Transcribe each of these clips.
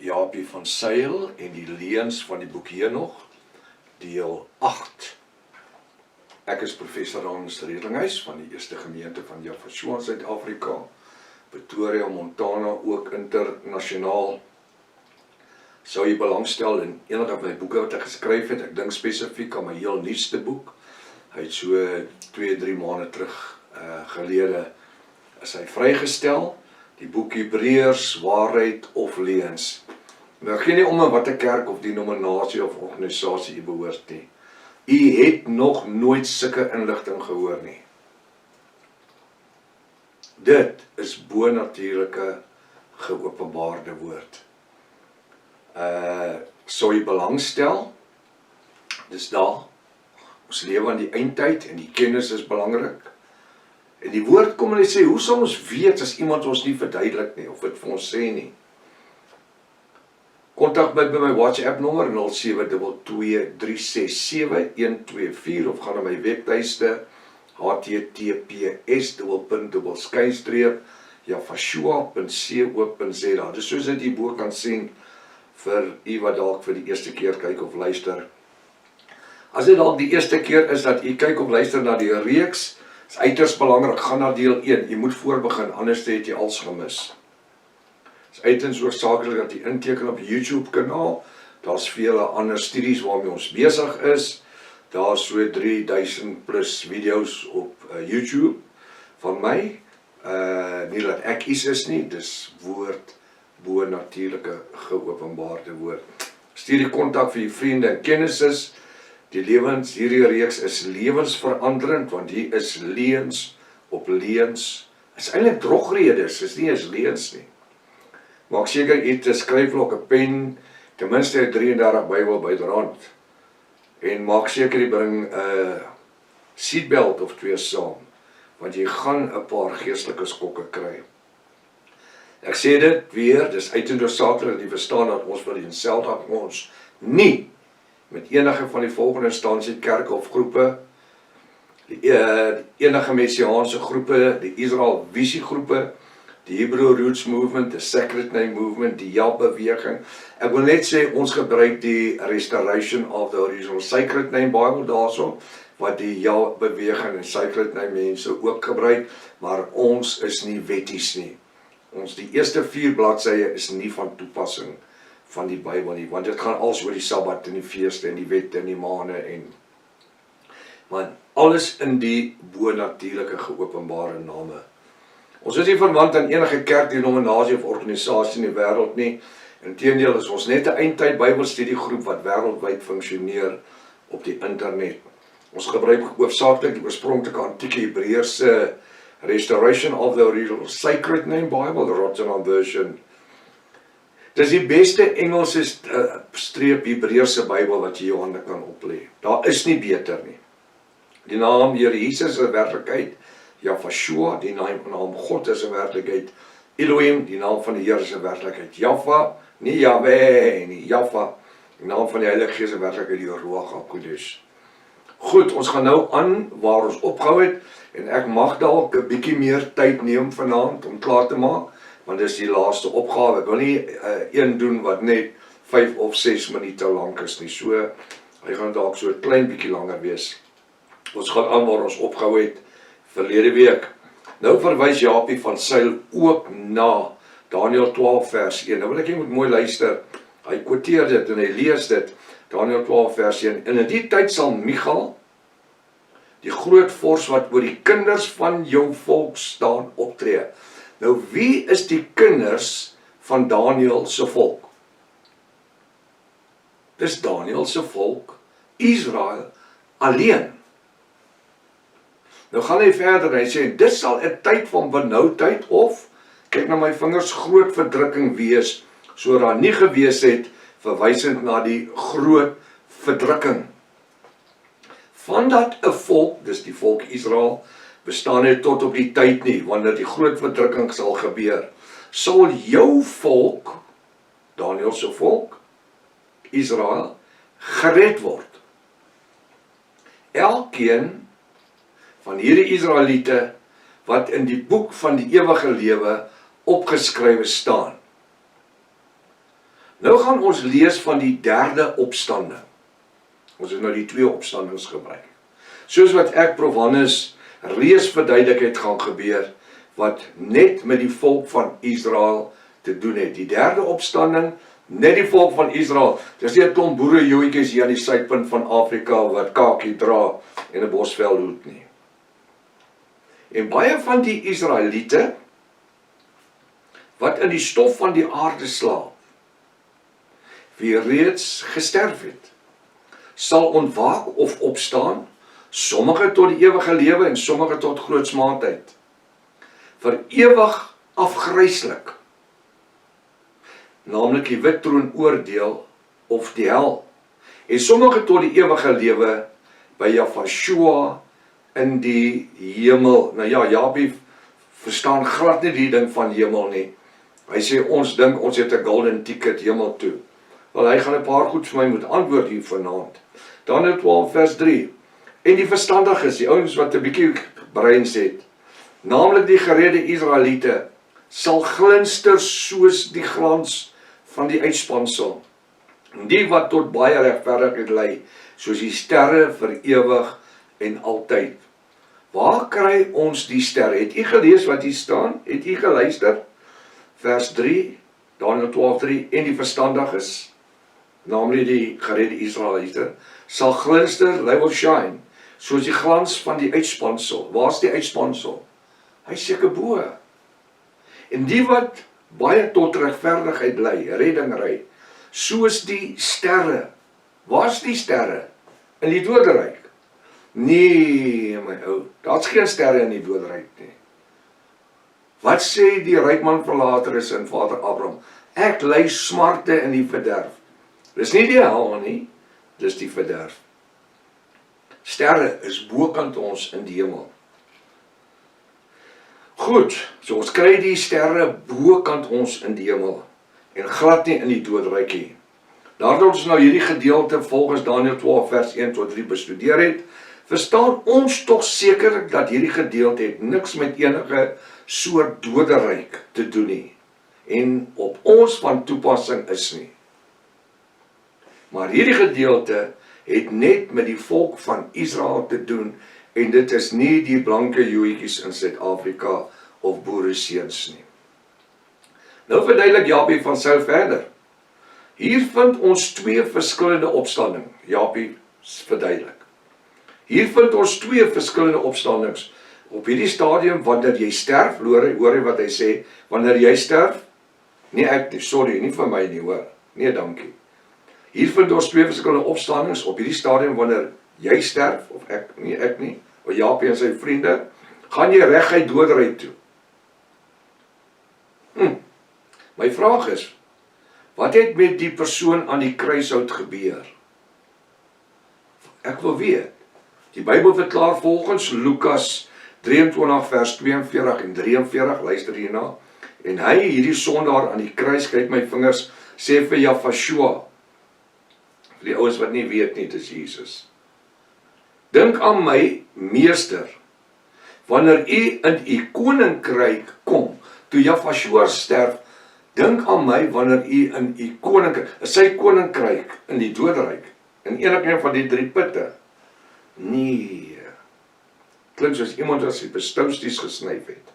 Jaapie van Zyl en die leuns van die boek Henog, deel 8. Ek is professor Hans Redlinghuis van die Eerste Gemeente van Jaffa in Suid-Afrika, Pretoria, Montana, ook internasionaal. Sou jy belangstel in enige van my boeke wat ek geskryf het, ek dink spesifiek aan my heel nuutste boek. Hy het so 2-3 maande terug gelede is hy vrygestel, die boek Hebreërs, waarheid of leuns. Nou gee nie om in watter kerk of denominasie of organisasie jy behoort nie. U het nog nooit sulke inligting gehoor nie. Dit is bonatuurlike geopenbaarde woord. Sou jy belangstel? Dis daar. Ons lewe aan die eindtyd en die kennis is belangrik. En die woord kom en hy sê, hoe sal ons weet as iemand ons nie verduidelik nie, of het vir ons sê nie? Kontak my by my WhatsApp nommer 0722367124 of gaan na my webtuiste https://jafashua.co.za. Dis soos dit hier bo kan sien vir u wat dalk vir die eerste keer kyk of luister. As dit dalk die eerste keer is dat u kyk of luister na die reeks, is uiters belangrik, gaan na deel 1. Jy moet voorbegin, anders het jy alles gemis. Dit is uiters oorsaaklik dat jy inteken op YouTube kanaal. Daar's vele ander studies waarmee ons besig is. Daar's so 3000 plus video's op YouTube van my. Nie dat ek iets is nie, dis woord, bonatuurlike geopenbaarde woord. Stuur die kontak vir jou vriende en kennisses. Hierdie reeks is lewensveranderend, want hier is leuns op leuns. Is eintlik drogredes, is nie eens leuns nie. Maak seker jy het 'n skryfblok, 'n pen, ten minste 33 Bybel byderhand. En maak seker jy bring 'n seatbelt of 2 saam, want jy gaan 'n paar geestelike skokke kry. Ek sê dit weer, dis uiters noodsaaklik dat jy verstaan dat ons wil eenselfde dat ons nie met enige van die volgende instansie, kerke of groepe, enige messiaanse groepe, die Israel Visie groepe, die Hebrew Roots Movement, die Sacred Name Movement, die Ja-beweging. Ek wil net sê, ons gebruik die Restoration of the Original Sacred Name Bible daarso, wat die Ja-beweging en Sacred Name mense ook gebruik, maar ons is nie wetties nie. Die eerste 4 bladsye is nie van toepassing van die Bybel nie, want dit gaan alles oor die Sabbat en die feeste en die wette en die maande maar alles in die bonatuurlike geopenbare name. Ons is nie verwant aan enige kerk, denominasie of organisasie in die wêreld nie. Inteendeel is ons net 'n eindtyd Bybelstudiegroep wat wêreldwyd funksioneer op die internet. Ons gebruik hoofsaaklik die oorspronklike antieke Hebreëse Restoration of the Original Sacred Name Bible, the Rotterdam version. Dis die beste Engelse streep Hebreëse Bybel wat jy jou hande kan oplê. Daar is nie beter nie. Die naam Here Jesus is 'n werklikheid, Jafashua, die naam God is 'n werklikheid, Elohim, die naam van die Here is 'n werklikheid, Jaffa, nie Yahweh nie, Jaffa, die naam van die Heilige Gees is 'n werklikheid, die Ruach HaKodesh. Goed, ons gaan nou aan waar ons opgehou het, en ek mag dalk 'n bietjie meer tyd neem vanaand om klaar te maak, want dis die laaste opgawe. Ek wil nie een doen wat net 5 of 6 minute lank is nie. So, hy gaan dalk so 'n klein bietjie langer wees. Ons gaan aan waar ons opgehou het verlede week. Nou verwys Jaapie van Zyl ook na Daniël 12 vers 1. Nou wil ek jy moet mooi luister. Hy quoteer dit en hy lees dit. Daniël 12 vers 1. En in die tyd sal Michael, die groot vors wat oor die kinders van jou volk staan, optree. Nou, wie is die kinders van Daniël se volk? Dis Daniël se volk, Israel alleen. Nou gaan hy verder, hy sê, dit sal 'n tyd van benoudheid of, kyk na my vingers, groot verdrukking wees, so daar nie gewees het, verwysend na die groot verdrukking. Vandat 'n volk, dis die volk Israel, bestaan het tot op die tyd nie, wanneer die groot verdrukking sal gebeur, sal jou volk, Daniël se volk, Israel, gered word. Elkeen van hierdie Israeliete, wat in die boek van die ewige lewe opgeskrywe staan. Nou gaan ons lees van die derde opstanding. Ons het nou die twee opstandings gebruik. Soos wat ek Prof Hannes reeds verduidelik het gaan gebeur, wat net met die volk van Israel te doen het. Die derde opstanding, net die volk van Israel. Dis nie 'n klomp boerejoetjies hier aan die suidpunt van Afrika wat kakie dra en 'n bosvel hoed nie. En baie van die Israeliete wat in die stof van die aarde slaap, wie reeds gesterf het, sal ontwaak of opstaan, sommige tot die ewige lewe en sommige tot grootsmaatheid. Vir ewig afgryslik, naamlik die wit troon oordeel of die hel, en sommige tot die ewige lewe by Jahshua in die hemel. Nou ja, Japie verstaan glad nie die ding van hemel nie. Hy sê ons dink ons het 'n golden ticket hemel toe. Wel, hy gaan 'n paar goed vir my moet antwoord hier vanaand. Daniël 12 vers 3. En die verstandiges, die ouens wat 'n bietjie breins het, naamlik die geredde Israeliete, sal glinster soos die glans van die uitspansel. Die wat tot baie regverdigheid lei, soos die sterre vir ewig en altyd. Waar kry ons die sterre? Het u gelees wat hier staan? Het u geluister? Vers 3, Daniël 12:3, en die verstandiges, naamlik die geredde Israeliete, sal glinster, they will shine, soos die glans van die uitspansel. Waar's die uitspansel? Hy seker bo. En die wat baie tot regverdigheid lei, redding ry, soos die sterre. Waar's die sterre? In die doderyk? Nee, my ou, daar's geen sterre in die doderyk nie. Wat sê die ryk man van Lazarus en Vader Abraham? Ek ly smarte in die verderf. Dis nie die hel nie, dis die verderf. Sterre is bokant ons in die hemel. Goed, so ons kry die sterre bokant ons in die hemel en glad nie in die doodryk nie. Nadat ons nou hierdie gedeelte volgens Daniël 12 vers 1 tot 3 bestudeer het, verstaan ons tog sekerlik dat hierdie gedeelte het niks met enige soort doderyk te doen nie en op ons van toepassing is nie. Maar hierdie gedeelte het net met die volk van Israel te doen en dit is nie die blanke joetjies in Suid-Afrika of boereseuns nie. Nou verduidelik Japie van Saul verder. Hier vind ons twee verskillende opstanding. Japie verduidelik. Hier vind ons twee verskillende opstandings. Op hierdie stadium wanneer jy sterf, hoor jy wat hy sê, wanneer jy sterf? Nee ek nie, sorry, nie vir my nie hoor. Nee, dankie. Hier vind ons twee verskillende opstandings op hierdie stadium wanneer jy sterf, of ek nie, of Japie en sy vriende, gaan jy reguit doodry toe. My vraag is, wat het met die persoon aan die kruishout gebeur? Ek wil weet. Die Bybel verklaar volgens Lukas 23 vers 42 en 43, luister hierna, en hy, hierdie sondaar aan die kruis, kyk my vingers, sê vir Jahshua, vir die ouens wat nie weet nie, dis Jesus. Dink aan my, meester, wanneer u in u koninkryk kom, toe Jahshua sterf, dink aan my wanneer u in u koninkryk, sy koninkryk in die doderyk, in een van die drie putte. Nee, klink soos iemand as die bestousties gesnyp het.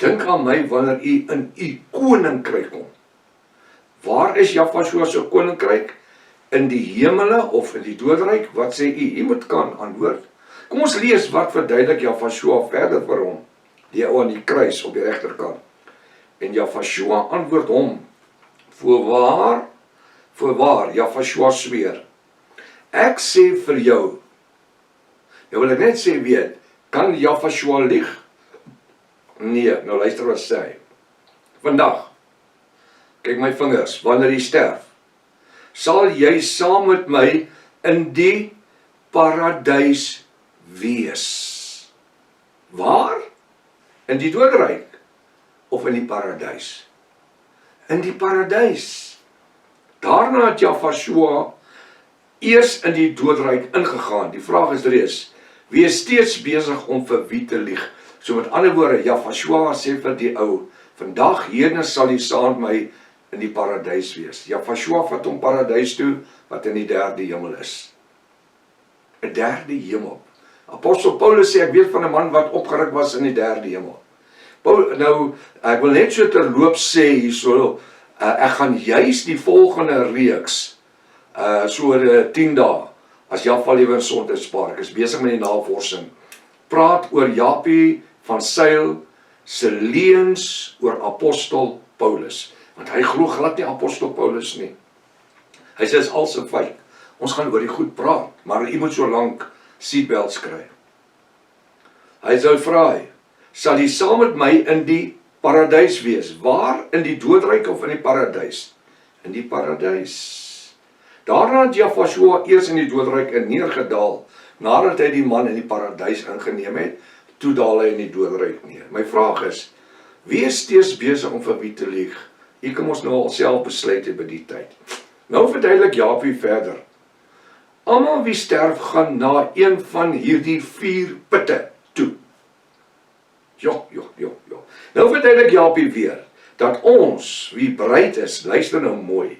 Dink aan my wanneer u in u koninkryk kom. Waar is Jahshua se koninkryk? In die hemele of in die doderyk? Wat sê u? U moet kan antwoord. Kom ons lees wat verduidelik Jahshua verder vir hom, die ou aan die kruis op die regterkant. En Jahshua antwoord hom, voorwaar, Jahshua sweer, ek sê vir jou, nou wil ek net sê weet, kan Jahshua lieg? Nee, nou luister wat sê hy. Vandag, kyk my vingers, wanneer jy sterf, sal jy saam met my in die paradys wees. Waar? In die doderyk of in die paradys? In die paradys. Daarna het Jahshua eers in die doderyk ingegaan. Die vraag is reeds, wie is steeds besig om vir wie te lieg? So met ander woorde, Jahshua sê vir die ou, vandag hierna sal jy saam met my in die paradys wees. Jafashua vat hom paradys toe, wat in die derde hemel is. 'n derde hemel. Apostel Paulus sê, ek weet van 'n man wat opgeruk was in die derde hemel. Nou, ek wil net so terloops sê hierso, ek gaan juis die volgende reeks, so 10 dae, as Jaffa Lewe en Sondagspark, is besig met die navorsing, praat oor Japie van Sail se leuns oor apostel Paulus. Want hy glo glad nie apostel Paulus nie. Hy sê, is als 'n feit. Ons gaan oor die goed praat, maar u moet so lank seatbelts kry. Hy sou vra, sal jy saam met my in die paradys wees? Waar? In die doodryk of in die paradys? In die paradys. Daarna het Jafashua eers in die doodryk neergedaal, nadat hy die man in die paradys ingeneem het, toe daal hy in die doodryk neer. My vraag is, wie is steeds besig om vir wie te lieg? Hier kan ons nou al self besluit by die tyd. Nou verduidelik Japie verder. Almal wie sterf gaan na een van hierdie 4 putte toe. Jo. Nou verduidelik Japie weer, dat ons, wie bereid is, luister nou mooi,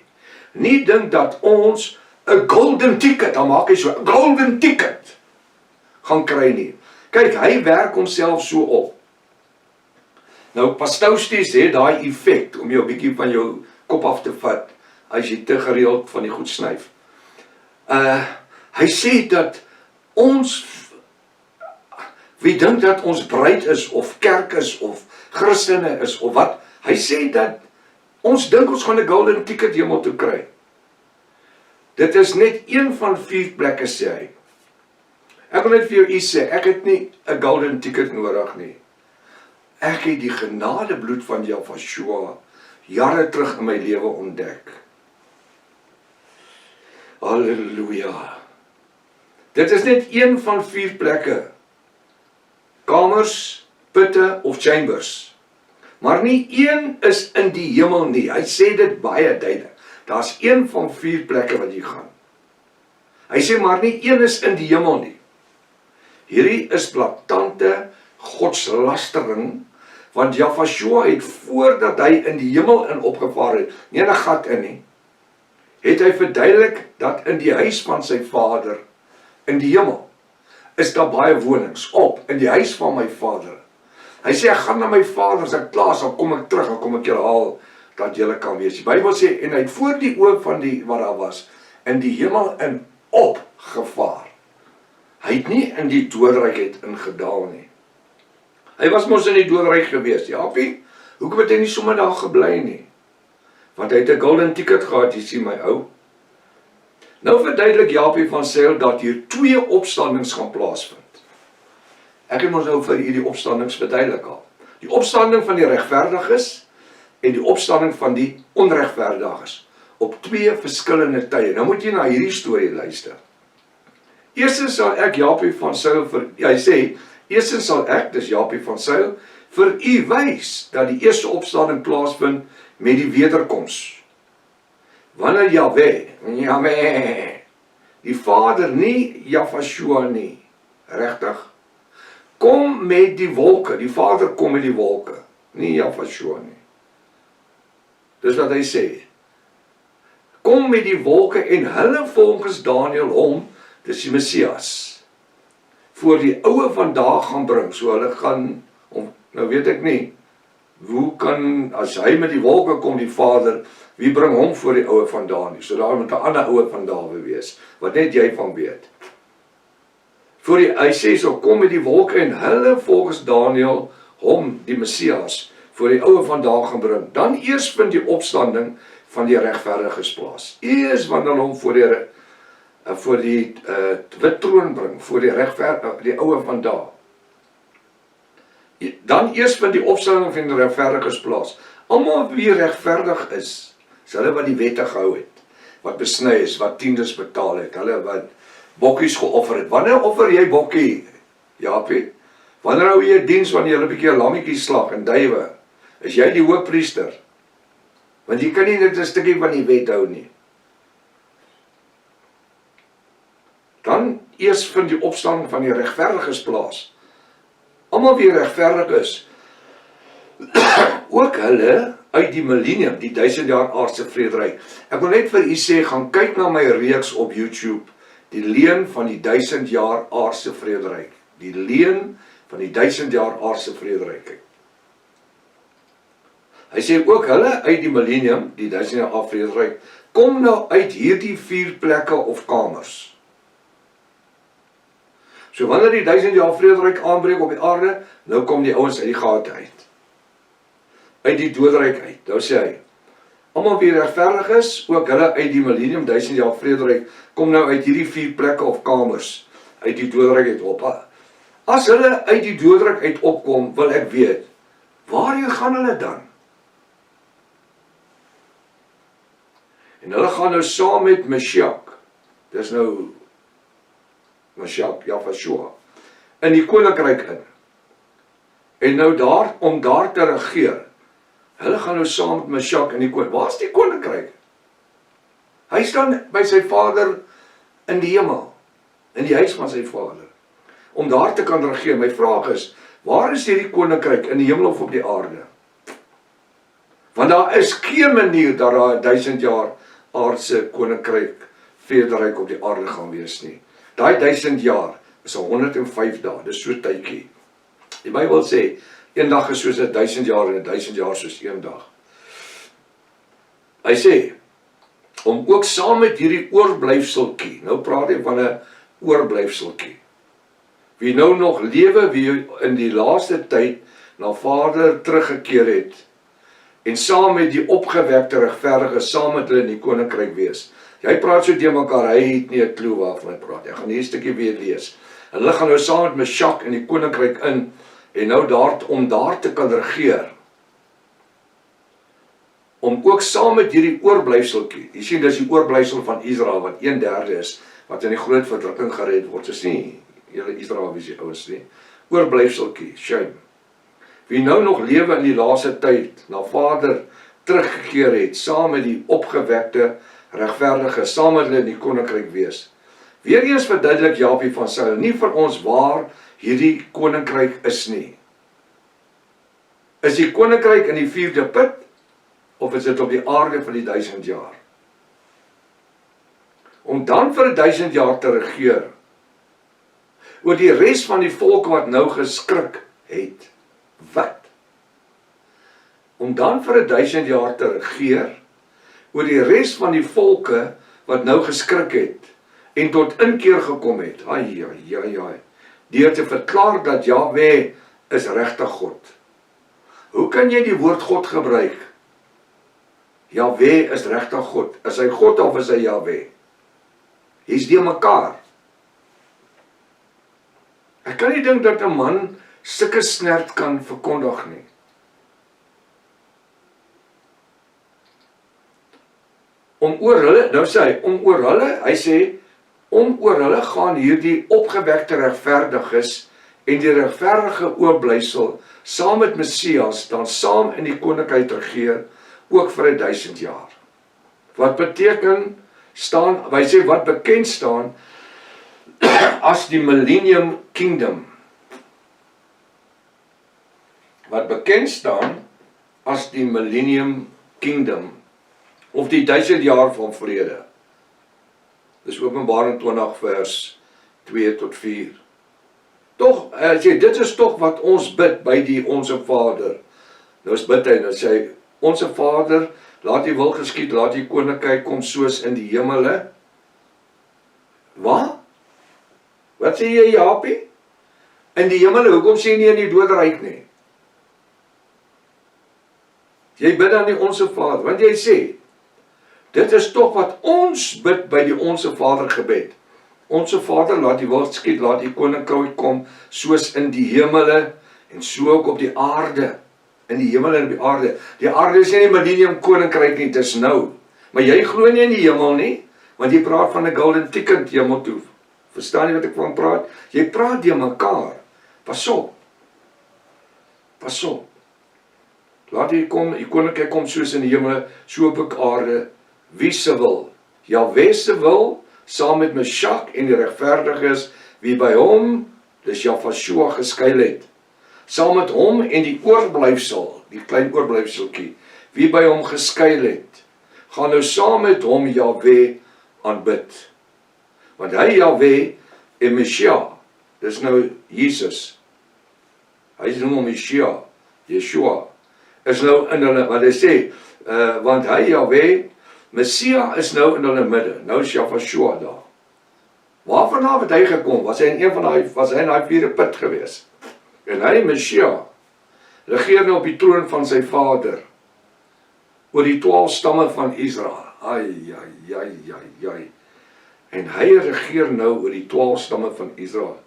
nie dink dat ons 'n golden ticket, dan maak hy so, 'n golden ticket, gaan kry nie. Kyk, hy werk homself so op. Nou, pastousties het daai effek, om jou 'n bietjie van jou kop af te vat, as jy te gereeld van die goed snyf. Hy sê dat ons, wie dink dat ons bruid is, of kerk is, of Christene is, of wat, hy sê dat ons dink ons gaan 'n golden ticket hemel toe kry. Dit is net een van 4 plekke, sê hy. Ek wil net vir jou iets sê, ek het nie 'n golden ticket nodig nie. Ek het die genadebloed van Jafashua jare terug in my lewe ontdek. Halleluja. Dit is net een van 4 plekke. Kamers, putte of chambers. Maar nie een is in die hemel nie. Hy sê dit baie duidelik. Daar's een van 4 plekke wat jy gaan. Hy sê maar nie een is in die hemel nie. Hierdie is blaatante godslastering, want Jafashua het voordat hy in die hemel in opgevaar het, nie 'n gat in nie, het hy verduidelik dat in die huis van sy vader, in die hemel, is daar baie wonings op, in die huis van my vader. Hy sê, ek gaan na my vader, as ek klaar is, dan kom ek terug, dan kom ek julle haal, dat julle kan wees. Die Bybel sê, en hy het voor die oog van die, wat daar was, in die hemel in opgevaar. Hy het nie in die doodryk het ingedaal nie. Hy was mos in die doodryk gewees, Japie, hoekom het hy nie sommer daar gebly nie? Want hy het 'n golden ticket gehad, jy sien my ou. Nou verduidelik Japie van Sail dat hier 2 opstandings gaan plaasvind. Ek het ons nou vir hierdie opstandings verduidelik al. Die opstanding van die regverdiges en die opstanding van die onregverdiges op 2 verskillende tye. Nou moet jy na hierdie storie luister. Eerstens sal ek Japie van Sail hy sê, eerstens sal ek, dis Japie van Sail, vir u wys dat die eerste opstanding plaasvind met die wederkoms. Wanneer Jahwe, die Vader nie, Jafashua nie, regtig, kom met die wolke, die Vader kom met die wolke, nie Jafashua nie. Dis wat hy sê. Kom met die wolke en hulle volgens Daniel hom, dis die Messias, voor die oue vandag gaan bring, so hulle gaan, nou weet ek nie, hoe kan, as hy met die wolke kom, die Vader, wie bring hom voor die oue van Daniel, so daar moet 'n ander oue van Dawe wees, wat net jy van weet. Hy sê so, kom met die wolke en hulle volgens Daniel, hom, die Messias, voor die oue van daag gaan bring. Dan eers vind die opstanding van die regverdiges plaas. Eers wanneer hom voor die wit troon bring, voor die oue van daag. Dan eers vind die opstanding van die regverdiges plaas. Almal wie regverdig is hulle wat die wette gehou het, wat besny is, wat tiendes betaal het, hulle wat bokkies geoffer het. Wanneer offer jy bokkie, Japie? Wanneer hou jy diens wanneer jy 'n bietjie lammetjies slag en duwe? Is jy die hoofpriester? Want jy kan nie net 'n stukkie van die wet hou nie. Dan eers vind die opstanding van die regverdiges plaas. Almal wie regverdig is, ook hulle uit die millennium, die 1000 jaar aardse vrederyk. Ek wil net vir u sê, gaan kyk na my reeks op YouTube, die leuen van die 1000 jaar aardse vrederyk. Die leuen van die 1000 jaar aardse vrederyk. Hy sê ook hulle uit die millennium, die 1000 jaar aardse vrederyk, kom nou uit hierdie 4 plekke of kamers. So wanneer die 1000 jaar vrederyk aanbreek op die aarde, nou kom die ouens uit die gate uit. Uit die doodryk uit. Nou sê hy, almal wie regverdig is, ook hulle uit die millennium 1000 jaar vrederyk, kom nou uit hierdie 4 plekke of kamers, uit die doodryk uit op. As hulle uit die doodryk uit opkom, wil ek weet, waarheen gaan hulle dan? En hulle gaan nou saam met Meshiach, dis nou Meshiach, Yahshua, in die koninkryk in. En nou daar, om daar te regeer, hulle gaan nou saam met Meshiach in die koninkryk. Waar is die koninkryk? Hy staan by sy vader in die hemel, in die huis van sy vader, om daar te kan regeer. My vraag is, waar is hierdie koninkryk, in die hemel of op die aarde? Want daar is geen manier dat daar 1000 jaar aardse koninkryk, vrederyk op die aarde gaan wees nie. Daai 1000 jaar is 105 dae, dis so tydjie. Die Bybel sê, een dag is soos 1000 jaar en 1000 jaar soos een dag. Hy sê, om ook saam met hierdie oorblyfseltjie, nou praat hy van 'n oorblyfseltjie, wie nou nog lewe, wie in die laaste tyd na Vader teruggekeer het, en saam met die opgewekte regverdige, saam met hulle in die koninkryk wees. Jy praat so deur mekaar, hy het nie 'n klou waarvan hy praat. Ek gaan hier 'n stukkie weer lees. Hulle gaan nou saam met Meshiach in die koninkryk in, en nou om daar te kan regeer. Om ook saam met hierdie oorblyfseltjie, jy sien dis die oorblyfsel van Israel, wat 1/3 is, wat in die groot verdrukking gered word. Dis nie julle Israel wie se ouens nie. Oorblyfseltjie, shame. Wie nou nog lewe in die laaste tyd, na Vader teruggekeer het, saam met die opgewekte regverdige, saam met hulle in die koninkryk wees. Weereens verduidelik Japie van Sail nie vir ons waar hierdie koninkryk is nie. Is die koninkryk in die 4de put, of is dit op die aarde vir die 1000 jaar? Om dan vir 1000 jaar te regeer, oor die res van die volk wat nou geskrik het. Wat? Om dan vir 1000 jaar te regeer, oor die res van die volke wat nou geskrik het, en tot inkeer gekom het, deur te verklaar dat Jahwe is regtig God. Hoe kan jy die woord God gebruik? Jahwe is regtig God. Is hy God of is hy Jahwe? Hy's die mekaar. Ek kan nie dink dat 'n man sulke snert kan verkondig nie. Om oor hulle, nou sê hy, om oor hulle gaan hierdie opgewekte regverdiges en die regverdige oorblysel saam met Messias dan saam in die koninkryk regeer, ook vir 1000 jaar. Wat beteken staan, hy sê wat bekend staan as die Millennium Kingdom. Wat bekend staan as die Millennium Kingdom, of die 1000 jaar van vrede. Dis Openbaring 20 vers 2 tot 4. Tog, sê, dit is tog wat ons bid by die Onse Vader. Nou bid hy, nou sê hy, Onse Vader, laat die wil geskied, laat die koninkryk kom soos in die hemele. Wat? Wat sê jy, Japie? In die hemele, hoekom sê jy nie in die doodryk nie? Jy bid aan die Onse Vader, want jy sê, dit is tog wat ons bid by die Onse Vader gebed. Onse Vader, laat die wil geskied, laat die koninkryk kom, soos in die hemele, en so ook op die aarde. In die hemel en op die aarde. Die aarde is nie die millennium koninkryk nie, dit is nou. Maar jy glo nie in die hemel nie, want jy praat van 'n golden ticket hemel toe. Verstaan jy wat ek van praat? Jy praat deur mekaar. Pas op. Pas op. Laat die koninkryk kom soos in die hemel, so op die aarde. Wie se wil? Jahwe se wil, saam met Meshiach en die regverdiges, wie by hom, dis Yahshua geskuil het. Saam met hom en die oorblyfsel, die klein oorblyfseltjie, wie by hom geskuil het, gaan nou saam met hom Jahwe aanbid. Want hy Jahwe en Messia, dis nou Jesus. Hy noem hom Messia, Yeshua, is nou in hulle, wat hy sê, want hy Jahwe, Messia is nou in hulle midde, nou is Yahshua daar. Waarvan het hy gekom? Was hy in die vierde put gewees? En hy, Messia, regeer nou op die troon van sy vader, oor die 12 stamme van Israel. En hy regeer nou oor die 12 stamme van Israel.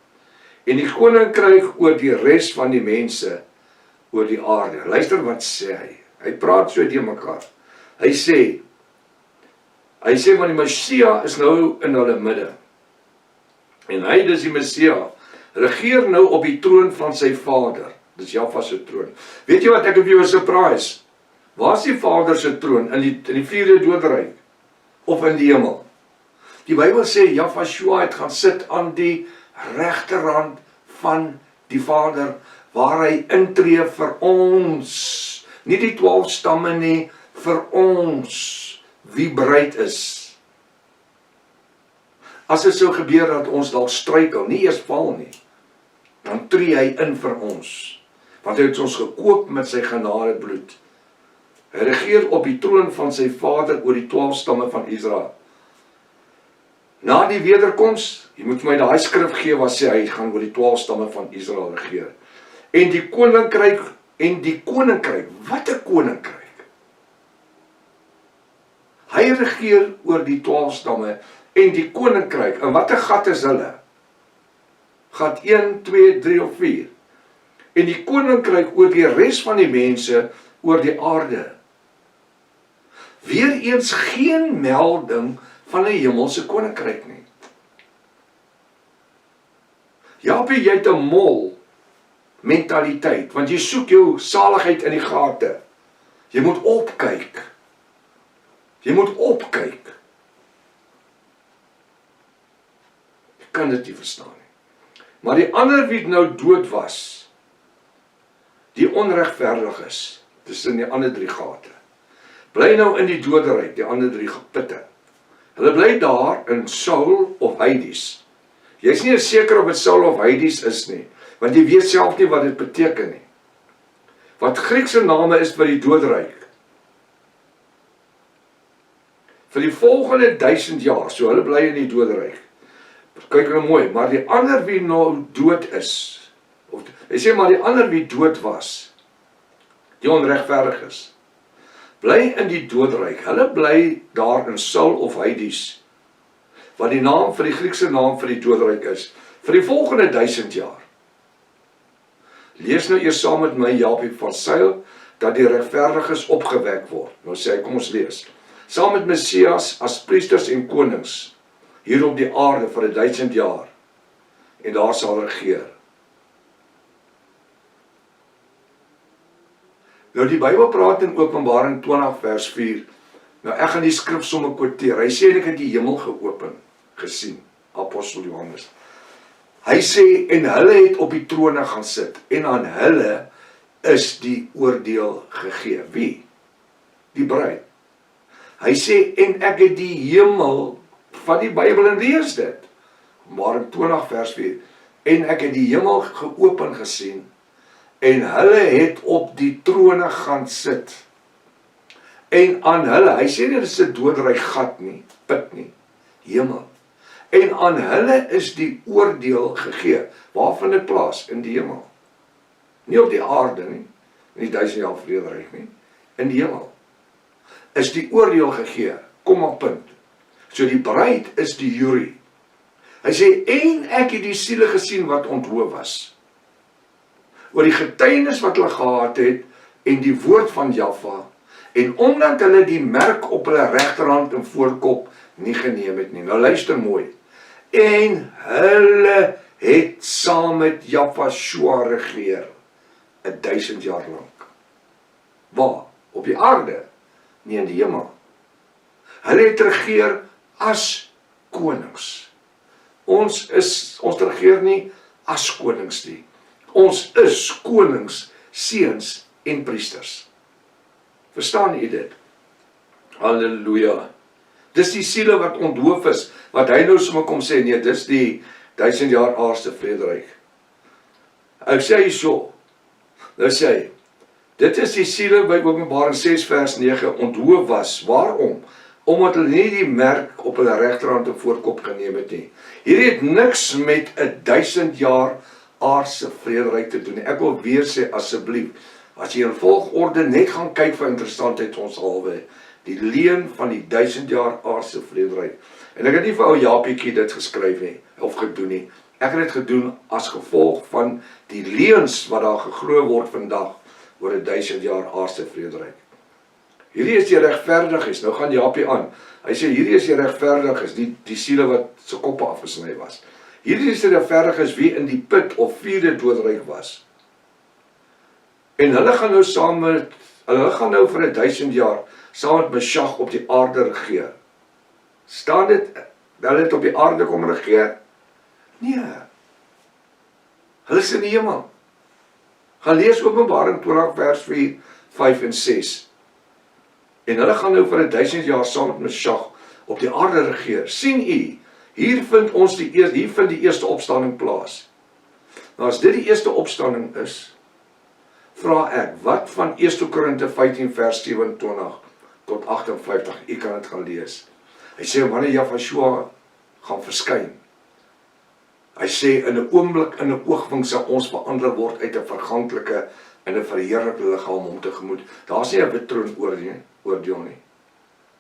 En die koninkryk oor die res van die mense, oor die aarde. Luister wat sê hy. Hy praat so teen mekaar. Hy sê, want die Messia is nou in hulle midde. En hy, dis die Messia, regeer nou op die troon van sy vader. Dis Jahwe se troon. Weet jy wat, ek het jou 'n surprise. Waar is die Vader se troon? In die vierde doodryk? Of in die hemel? Die Bybel sê, Yahshua het gaan sit aan die regterhand van die Vader, waar hy intree vir ons. Nie die 12 stamme nie, vir ons, wie bruid is. As dit sou gebeur dat ons dalk struikel, nie eers val nie, dan tree hy in vir ons. Want hy het ons gekoop met sy genade bloed. Hy regeer op die troon van sy vader oor die 12 stamme van Israel. Na die wederkoms, jy moet my daai skrif gee wat sê hy gaan oor die 12 stamme van Israel regeer. En die koninkryk, wat 'n koninkryk? Hy regeer oor die 12 stamme en die koninkryk. En wat 'n gat is hulle? Gat 1, 2, 3 of 4. En die koninkryk oor die res van die mense oor die aarde. Weereens geen melding van 'n hemelse koninkryk nie. Japie, jy het 'n mol mentaliteit, want jy soek jou saligheid in die gate. Jy moet opkyk. Jy moet opkyk. Ek kan dit nie verstaan nie. Maar die ander wie nou dood was, die onregverdig is, tussen die ander 3 gate, bly nou in die doderyk, die ander 3 putte. Hulle bly daar in Saul of Hades. Jy is nie seker of dit Saul of Hades is nie, want jy weet self nie wat dit beteken nie. Wat Griekse name is vir die doderyk. Vir die volgende 1000 jaar, so hulle bly in die doderyk. Kyk nou mooi, maar die ander wie nou dood is, hy sê maar die ander wie dood was, die onregverdig is, bly in die doodryk. Hulle bly daar in Saul of Hades, wat die naam vir die Griekse naam vir die doodryk is, vir die volgende 1000 jaar. Lees nou eers saam met my, Japie, van Saul, dat die regverdiges opgewek word. Nou sê hy, kom ons lees. Saam met Messias as priesters en konings, hier op die aarde vir 1000 jaar, en daar sal regeer. Nou die Bybel praat in Openbaring 20 vers 4, nou ek gaan die skrif sommer quoteer, hy sê ek het die hemel geopen, gesien, Apostel Johannes. Hy sê, en hulle het op die trone gaan sit, en aan hulle is die oordeel gegee. Wie? Die bruid. Hy sê, en ek het die hemel, van die Bybel en lees dit, Openbaring 20 vers 4, en ek het die hemel geopen gesien, en hulle het op die trone gaan sit, en aan hulle, hy sê nie dit is 'n doodryk gat nie, put nie, hemel, en aan hulle is die oordeel gegee, waarvan dit plaas, in die hemel, nie op die aarde nie, in die 1000 jaar vrederyk nie, in die hemel, is die oordeel gegee, kom op punt, so die bruid is die jury, hy sê, en ek het die siele gesien wat onthoof was, oor die getuienis wat hulle gehad het, en die woord van Jahwe, en omdat hulle die merk op hulle regterhand en voorkop nie geneem het nie. Nou luister mooi. En hulle het saam met Yahshua regeer, 1000 jaar lank. Waar? Op die aarde, nie in die hemel. Hulle het regeer as konings. Ons regeer nie as konings nie. Ons is konings, seuns en priesters. Verstaan u dit? Halleluja. Dis die siele wat onthoof is, wat hy nou sommer kom sê, nee, dis die 1000 jaar aardse vrederyk. Ek sê so, nou sê hy, dit is die siele by Openbaring 6 vers 9 onthoof was. Waarom? Omdat hulle nie die merk op hulle regterhand en voorkop geneem het nie. Hierdie het niks met 1000 jaar aardse vrederyk te doen. Ek wil weer sê, asseblief, as jy in volgorde net gaan kyk vir interessantheid ons halwe, die leuen van die 1000 jaar aardse vrederyk. En ek het nie vir ou Japiekie dit geskryf nie, of gedoen nie. Ek het dit gedoen as gevolg van die leuns wat daar geglo word vandag oor 1000 jaar aardse vrederyk. Hierdie is die regverdiges, nou gaan Japie aan. Hy sê hierdie is die regverdiges, die siele wat se koppe afgesny was. Hierdie is die regverdiges wie in die put of vierde doodryk was. En hulle gaan nou vir 1000 jaar saam met Mesjag op die aarde regeer. Staan dit, hulle het op die aarde kom regeer? Nee. Hulle is in die hemel. Gaan lees Openbaring 20 vers 4, 5 en 6. En hulle gaan nou vir 1000 jaar saam met Mesjag op die aarde regeer. Sien u, hier vind die eerste opstanding plaas. Nou as dit die eerste opstanding is, vra ek, wat van 1 Korinte 15 vers 27 tot 58, u kan dit gaan lees. Hy sê, wanneer Jahshua gaan verskyn, hy sê, in 'n oomblik, in 'n oogwink sal ons verander word uit 'n verganklike en 'n verheerlikte liggaam om tegemoet. Daar's nie 'n wit troon oordeel nie.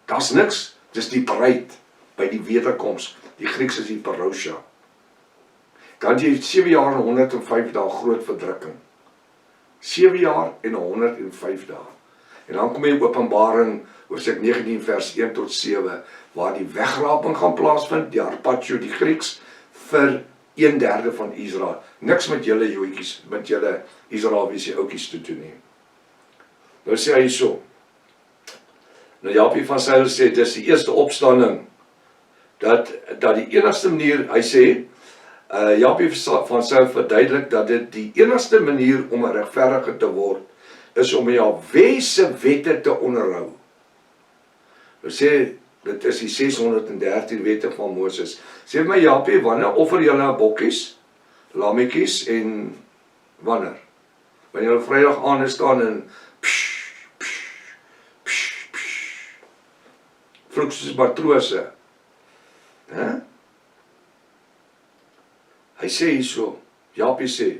Daar's niks, dis die bruid by die wederkoms. Die Grieks is die parousia. Dan jy 7 jaar en 105 dae groot verdrukking. 7 jaar en 105 dae. En dan kom jy op Openbaring, hoofstuk 19 vers 1 tot 7, waar die wegraping gaan plaasvind, die harpazo, die Grieks, vir 1/3 van Israel. Niks met julle joetjies, met julle Israeliese oukies te doen nie. Nou sê hy so. Nou Japie van Sail sê, dis die eerste opstanding, dat die enigste manier, hy sê, Japie van Sail verduidelik, dat dit die enigste manier om 'n regverdige te word, is om Jahwe se wette te onderhou. Nou sê, dit is die 613 wette van Moses. Sê my Japie, wanneer offer julle bokkies, lammetjies en wanneer? Wanneer julle Vrydag aan staan en vloek soos matrose. Hy sê hierso, Japie sê,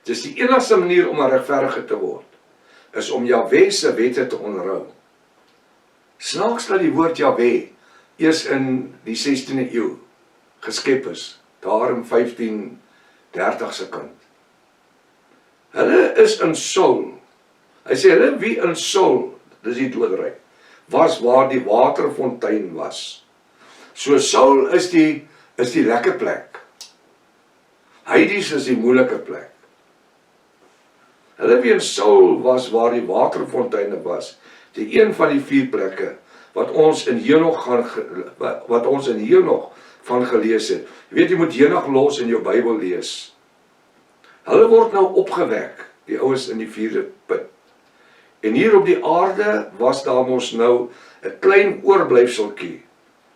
dis die enigste manier om 'n regverdige te word, is om Jahwe se wette te onderhou. Snaaks dat die woord Jahwe eers in die 16de eeu geskep is, daar in 1530 se kant. Hulle is in Saul. Hy sê hulle wie in Saul, dis die doodryk, was waar die waterfontein was. So Saul is die lekker plek. Hades is die moeilike plek. Hulle wie in Saul was waar die waterfonteine was, die een van die 4 plekke wat ons in Henog van gelees het. Jy weet, jy moet Henog los in jou Bybel lees. Hulle word nou opgewek, die ouens in die 4de put. En hier op die aarde was daar mos nou 'n klein oorblyfseltjie.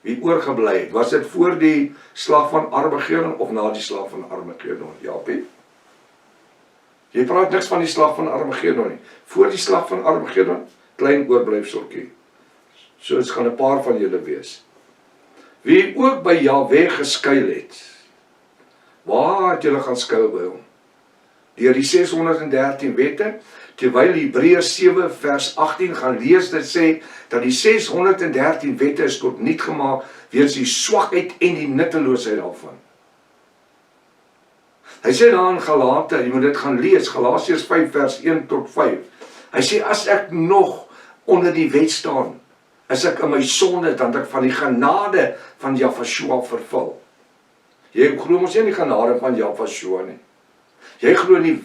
Wie oorgebly het? Was dit voor die slag van Armageddon of na die slag van Armageddon? Japie? Jy praat niks van die slag van Armageddon nie. Voor die slag van Armageddon, klein oorblyfseltjie. So dit gaan 'n paar van julle wees. Wie ook by Jahwe geskuil het. Waar het julle gaan skuil by hom? Deur die 613 wette, terwyl Hebreërs 7 vers 18 gaan lees, dit sê dat die 613 wette is tot niet gemaak weens die swakheid en die nutteloosheid daarvan. Hy sê daar in Galate, jy moet dit gaan lees, Galasiërs 5 vers 1 tot 5. Hy sê as ek nog onder die wet staan, is ek in my sonde, dan ek van die genade van Jahshua vervul. Jy glo mos nie in die genade van Jahshua nie. Jy glo in die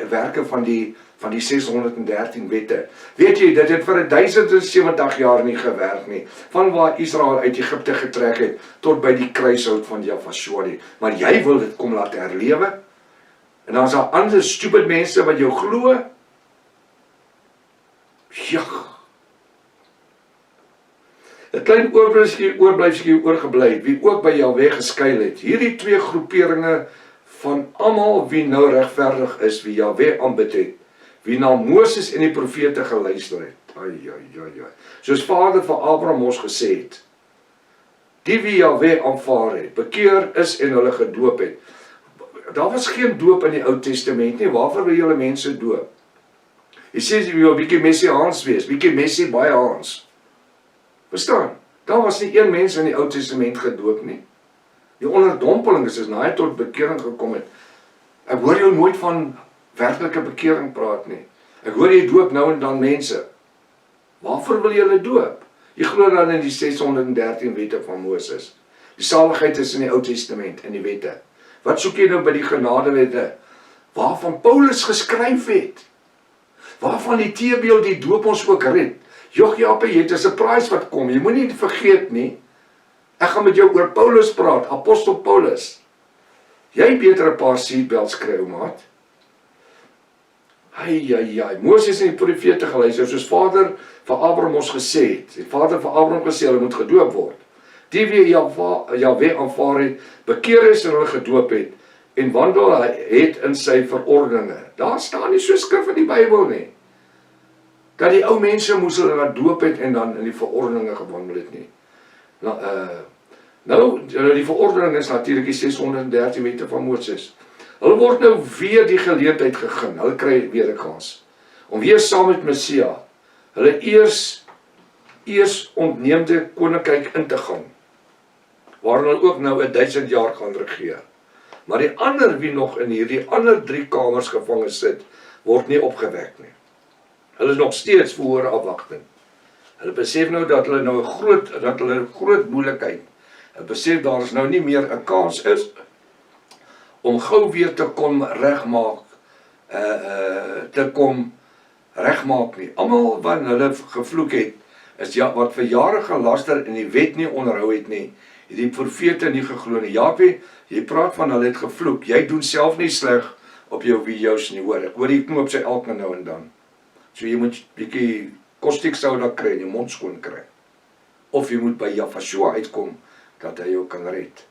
werke van die 613 wette. Weet jy, dit het vir 1070 jaar nie gewerk nie, van waar Israel uit Egipte getrek het, tot by die kruishout van Jahshua nie. Maar jy wil dit kom laat herlewe, en dan is daar ander stupid mense wat jou glo. Ja, 'n klein oorblyfskie oorgebly, wie ook by Jahwe geskuil het. Hierdie twee groeperinge van almal wie nou regverdig is, wie Jahwe aanbid het, wie na Moses en die profete geluister het. Soos Vader vir Abraham ons gesê het, die wie Jahwe aanvaar het, bekeer is en hulle gedoop het. Daar was geen doop in die Ou Testament nie, waarvoor wil julle mense doop? Jy sê jy wil 'n bietjie messiaans wees, bietjie messie baie Hans. Verstaan? Daar was nie een mens in die Ou Testament gedoop nie. Die onderdompelinges is na hy tot bekering gekom het. Ek hoor jou nooit van werklike bekering praat nie. Ek hoor jy doop nou en dan mense. Waarvoor wil julle doop? Jy glo dan in die 613 wette van Moses. Die saligheid is in die Ou Testament, in die wette. Wat soek jy nou by die genadewette? Waarvan Paulus geskryf het? Waarvan die teebeeld die doop ons ook red? Jog Japie, jy het 'n surprise wat kom, jy moenie vergeet nie. Ek gaan met jou oor Paulus praat, apostel Paulus. Jy beter 'n paar seatbelts kry, ou maat. Moses en die profete geluister, soos Vader vir Abraham ons gesê het. Die Vader vir Abraham gesê, hulle moet gedoop word. Die wie Jahwe aanvaar het, bekeer is en hulle gedoop het, en wandel het in sy verordeninge. Daar staan nie so skrif in die Bybel nie. Dat die ou mense moes hulle laat doop het en dan in die verordeninge gewandel het nie. Die verordening is natuurlik die 613 wette van Moses. Hulle word nou weer die geleentheid gegee. Hulle kry weer 'n kans om weer saam met Messia hulle eers ontneemde koninkryk in te gaan, waar hulle ook nou 1000 jaar gaan regeer. Maar die ander wie nog in hierdie ander 3 kamers gevange sit, word nie opgewek nie. Hulle is nog steeds voor afwagting. Hulle besef nou dat hulle nou 'n groot moeilikheid. Hulle besef daar is nou nie meer 'n kans is om gou weer te kom regmaak nie. Almal wat hulle gevloek het, is wat vir jare gelaster en die wet nie onderhou het nie, het die profete nie geglo nie. Japie, jy praat van hulle het gevloek, jy doen self nie sleg op jou video's nie, hoor. Ek hoor jy knoop sy elke nou en dan. So jy moet bietjie kostiek soda kry en jou mond skoon kry. Of jy moet by Yahshua uitkom, dat hy jou kan red.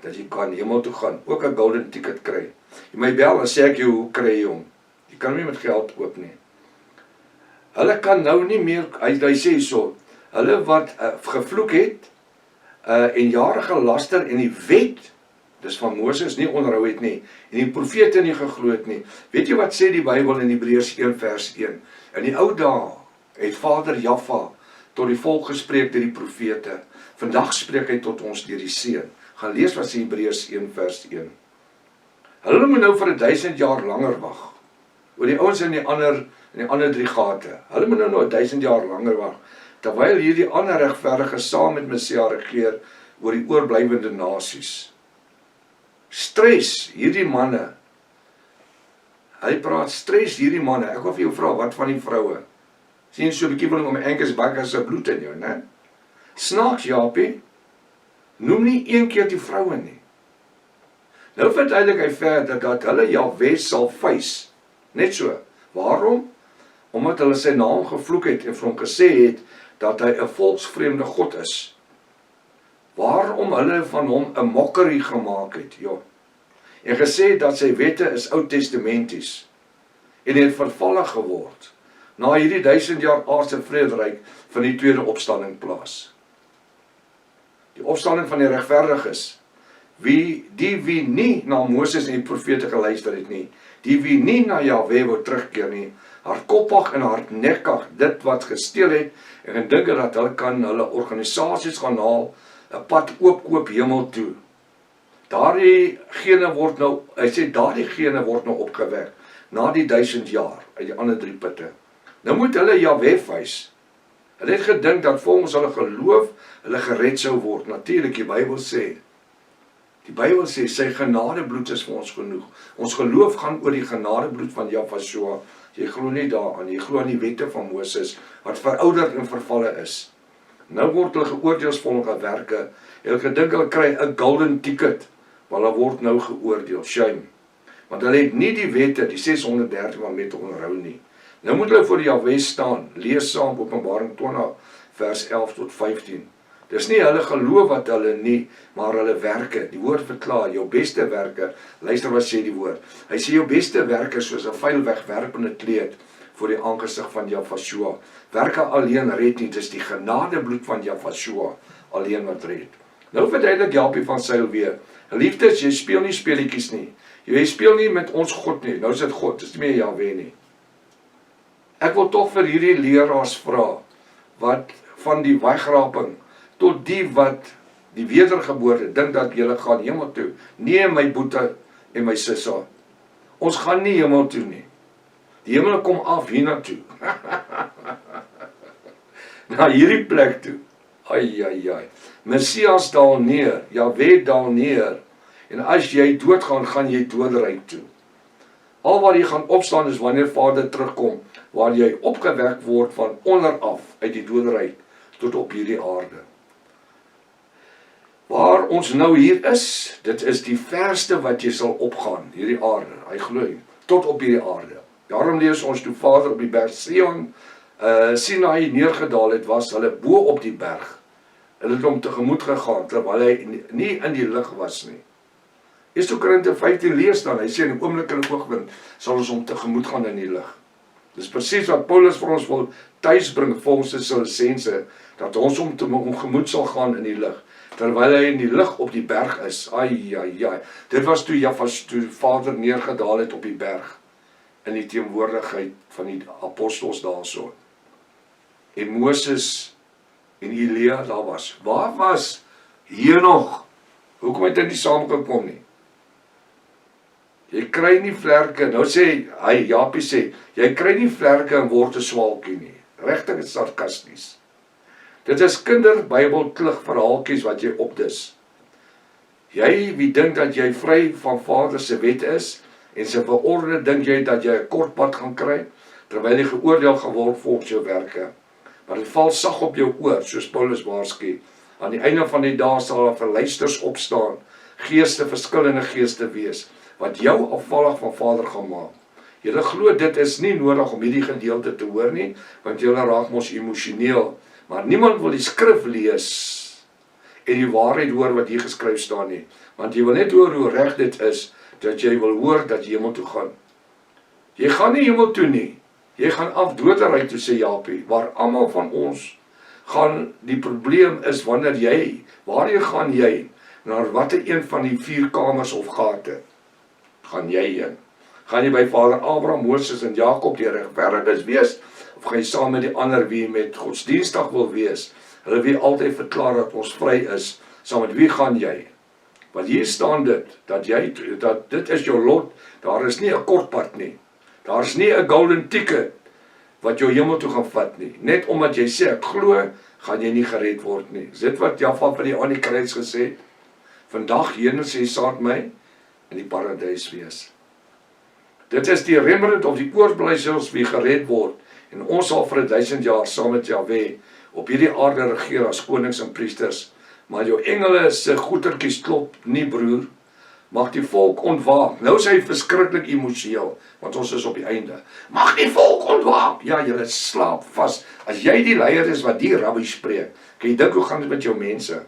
Dat jy kan hemel toe gaan, ook 'n golden ticket kry. Jy my bel en sê ek jou, hoe kry jy hom? Jy kan nie met geld koop nie. Hulle kan nou nie meer, hy sê so, hulle wat gevloek het, en jare gelaster en die wet, dis van Moses nie onderhou het nie, en die profete nie geglo het nie. Weet jy wat sê die Bybel in Hebreërs 1 vers 1? In die ou dae het Vader Jahwe tot die volk gespreek deur die profete. Vandag spreek hy tot ons deur die Seun. Gaan lees wat sê Hebreërs 1 vers 1. Hulle moet nou vir 1000 jaar langer wag. Oor die ouens in die ander 3 gate. Hulle moet nou 1000 jaar langer wag, terwyl hierdie ander regverdiges saam met Messia regeer oor die oorblywende nasies. Stres hierdie manne. Hy praat stres hierdie manne. Ek wil vir jou vra, wat van die vroue? Sien so 'n bietjie van om my enkels bakker se bloed in jou, né? Snaaks, Japie. Noem nie een keer die vroue nie. Nou verduidelik hy verder dat hulle Jahwe sal face. Net so. Waarom? Omdat hulle sy naam gevloek het en vir hom gesê het dat hy 'n volksvreemde God is. Waarom hulle van hom 'n mokkerie gemaak het, joh. En gesê dat sy wette is oud-testamenties en het vervallig geword na hierdie 1000 jaar aardse vrederyk van die tweede opstanding plaas. Die opstanding van die regverdiges, wie nie na Moses en die profete geluister het nie, die wie nie na Jahwe wou terugkeer nie, hardkoppig en hardnekkig dit wat gesteel het en gedink dat hulle kan hulle organisasies gaan haal, 'n pad oopkoop hemel toe. Daardie gene word nou opgewek na die 1000 jaar uit die ander 3 putte. Nou moet hulle Jahwe face. Hulle het gedink dat volgens hulle geloof hulle gered sou word. Natuurlik, die Bybel sê sy genadebloed is vir ons genoeg. Ons geloof gaan oor die genadebloed van Yahshua. Jy glo nie daaraan, jy glo aan die wette van Moses wat verouderd en vervalle is. Nou word hulle geoordeel volgens werke. Hulle gedink hulle kry 'n golden ticket, maar hulle word nou geoordeel. Shame. Want hulle het nie die wette, die 613 wette onderhou nie. Nou moet hulle voor Jahwe staan. Lees saam Openbaring 20 vers 11 tot 15. Dis nie hulle geloof wat hulle nie, maar hulle werke. Die woord verklaar, jou beste werke, luister wat sê die woord. Hy sê jou beste werke soos 'n vuil wegwerpende kleed voor die aangesig van Jahweh. Werke alleen red nie, dis die genadebloed van Jahweh alleen wat red. Nou verduidelik Japie van Sail weer. Liefdes, jy speel nie speletjies nie. Jy speel nie met ons God nie. Nou is dit God, dis nie meer Jahweh nie. Ek wil tog vir hierdie leraars vra, wat van die wegraping tot die wat die wedergeboorte dink dat julle gaan hemel toe. Nee, my boete en my sissa. Ons gaan nie hemel toe nie. Die hemel kom af hiernatoe. Na hierdie plek toe. Ai. Messias daal neer, Jahweh daal neer. En as jy doodgaan, gaan jy doodryk toe. Al wat jy gaan opstaan is wanneer Vader terugkom, waar jy opgewek word van onderaf uit die doodryk tot op hierdie aarde. Waar ons nou hier is, dit is die verste wat jy sal opgaan, hierdie aarde, hy glo, tot op hierdie aarde. Daarom lees ons toe Vader op die berg Sion, Sinai neergedaal het, was hulle bo op die berg. Hulle het hom tegemoet gegaan, terwyl hy nie in die lig was nie. 1 Korinte 15 lees dan, hy sê in 'n oomblik in 'n oogwink sal ons hom tegemoet gaan in die lig. Dis presies wat Paulus vir ons wil tuisbring volgens sy Kolossense, dat ons hom tegemoet sal gaan in die lig, terwyl hy in die lig op die berg is. Ai. Dit was toe toe Vader neergedaal het op die berg, in die teenwoordigheid van die apostels daarso. En Moses en Elia daar was. Waar was Henog? Hoekom het hy nie saamgekom nie? Jy kry nie vlerke, nou sê hy, Japie sê, jy kry nie vlerke en word 'n swaalkie nie. Regtig is sarkasties. Dit is kinderbybelklug verhaaltjies wat jy opdis. Jy wie dink dat jy vry van Vader se wet is, en sy verorde dink jy dat jy 'n kort pad gaan kry, terwyl jy geoordeel geword volgens jou werke. Maar dit val sag op jou oor, soos Paulus waarsku. Aan die einde van die dag sal daar verluisters opstaan, verskillende geeste wees, wat jou afvallig van Vader gaan maak. Julle glo dit is nie nodig om hierdie gedeelte te hoor nie, want julle raak mos emosioneel, maar niemand wil die skrif lees en die waarheid hoor wat hier geskryf staan nie, want jy wil net hoor hoe reg dit is, dat jy wil hoor dat jy hemel toe gaan. Jy gaan nie hemel toe nie, jy gaan af doderyk toe, sê Japie, waar almal van ons gaan, die probleem is wanneer waar gaan jy, na watter een van die 4 kamers of gate, gaan jy heen? Gaan jy by Vader Abraham, Moses en Jakob die regverdiges wees, of gaan jy saam met die ander wie met godsdienstig wil wees, hulle wie altyd verklaar dat ons vry is, saam met wie gaan jy? Want hier staan dit, dat dit is jou lot, daar is nie 'n kort pad nie, daar is nie 'n golden ticket, wat jou hemel toe gaan vat nie, net omdat jy sê, ek glo, gaan jy nie gered word nie. Is dit wat Jaffa vir die aan die kruis gesê, vandag heen sê saad my, in die paradys wees. Dit is die remnant of die oorblyfsels wie gered word, en ons sal vir 1000 jaar saam met Jahweh op hierdie aarde regeer as konings en priesters, maar jou engele se goetertjies klop nie, broer, mag die volk ontwaak. Nou is hy verskriklik emosioneel, want ons is op die einde. Mag die volk ontwaak. Ja, julle slaap vas. As jy die leier is wat die rabbi spreek, kan jy dink hoe gaan dit met jou mense?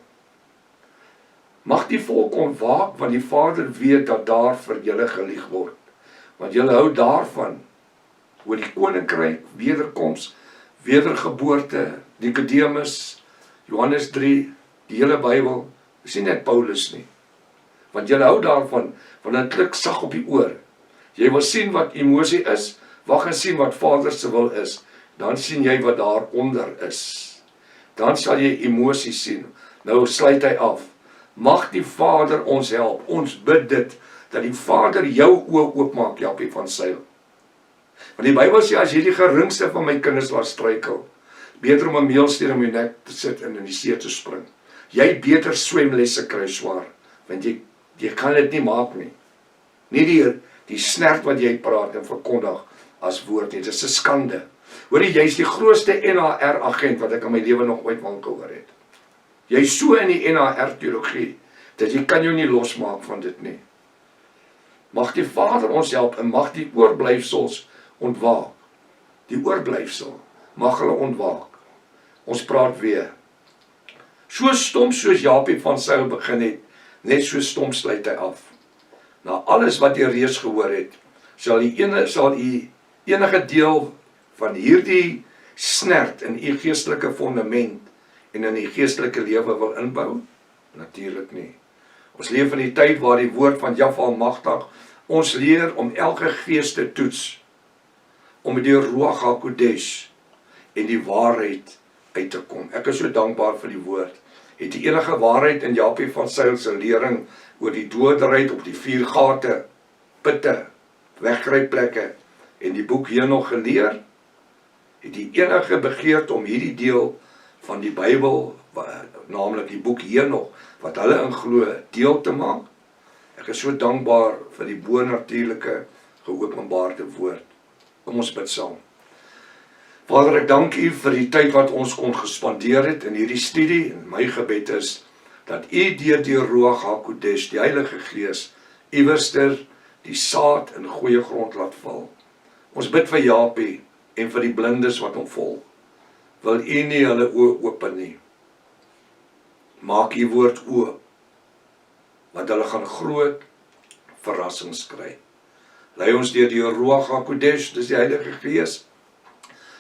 Mag die volk ontwaak, want die Vader weet dat daar vir julle gelieg word. Want julle hou daarvan, oor die koninkryk, wederkoms, wedergeboorte, Nikodemus, Johannes 3, die hele Bybel, is nie net Paulus nie. Want julle hou daarvan, want dit klik sag op die oor. Jy wil sien wat emosie is, wag en sien wat Vader se wil is, dan sien jy wat daaronder is. Dan sal jy emosie sien. Nou sluit hy af. Mag die Vader ons help, ons bid dit, dat die Vader jou oë oopmaak, Japie van Sail. Want die Bybel sê, as jy die geringste van my kinders laat struikel, beter om 'n meelsteen om jou nek te sit en in die see te spring. Jy beter swemlesse kry swaar, want jy kan dit nie maak nie. Nie die snert wat jy praat en verkondig as woord nie, dit is 'n skande. Hoorie, jy is die grootste NHR agent wat ek in my lewe nog ooit van gehoor het. Jy is so in die NHR teologie, dat jy kan jou nie losmaak van dit nie. Mag die Vader ons help en mag die oorblyfsels ontwaak. Die oorblyfsel, mag hulle ontwaak. Ons praat weer. So stom soos Japie van Sail begin het, net so stom sluit hy af. Na alles wat jy reeds gehoor het, sal u enige deel van hierdie snert in u geestelike fondament en in die geestelike lewe wil inbou? Natuurlik nie. Ons leef in die tyd waar die woord van Jahwe Almagtig ons leer om elke gees te toets, om met die Ruach HaKodesh en die waarheid uit te kom. Ek is so dankbaar vir die woord. Het die enige waarheid in Japie van Sail se lering oor die doderheid op die 4 gate, putte, weggryplekke en die boek Henog geleer? Het die enige begeerd om hierdie deel van die Bybel, naamlik die boek Henog, wat hulle in glo, deel te maak? Ek is so dankbaar vir die bonatuurlike geopenbaarde woord. Kom ons bid saam. Vader, ek dank U vir die tyd wat ons kon gespandeer het in hierdie studie, en my gebed is, dat U deur die Ruach HaKodesh, die Heilige Gees, iewerster die saad in goeie grond laat val. Ons bid vir Japie en vir die blindes wat hom volg. Wil U nie hulle oë open nie. Maak U woord oop, want hulle gaan groot verrassings kry. Lei ons deur die Ruach HaKodesh, dis die Heilige Gees,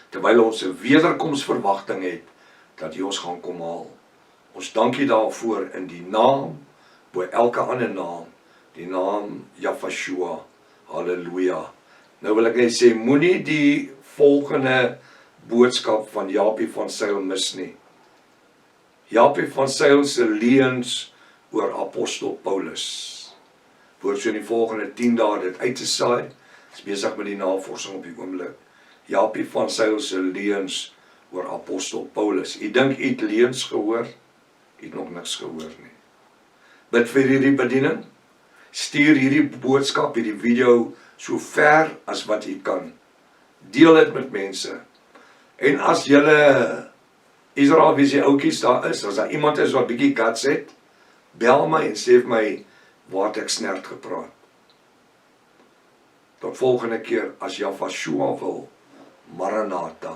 terwyl ons 'n wederkomsverwagting het, dat U ons gaan kom haal. Ons dank U daarvoor in die naam, bo elke ander naam, die naam Jafashua. Halleluja. Nou wil ek net sê, moenie die volgende boodskap van Japie van Sail mis nie. Japie van Sail se leuns oor apostel Paulus. Word so in die volgende 10 dae dit uit te saai. Is besig met die navorsing op die oomblik. Japie van Sail se leuns oor apostel Paulus. U dink u het leuns gehoor? U het nog niks gehoor nie. Bid vir hierdie bediening. Stuur hierdie boodskap, hierdie video so ver as wat u kan. Deel dit met mense. En as julle Israel visie oukies daar is, as daar iemand is wat bietjie guts het, bel my en sê vir my waar het ek snert gepraat. Tot volgende keer, as Jafashua wil, Maranatha.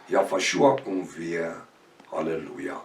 Jafashua kom weer. Halleluja.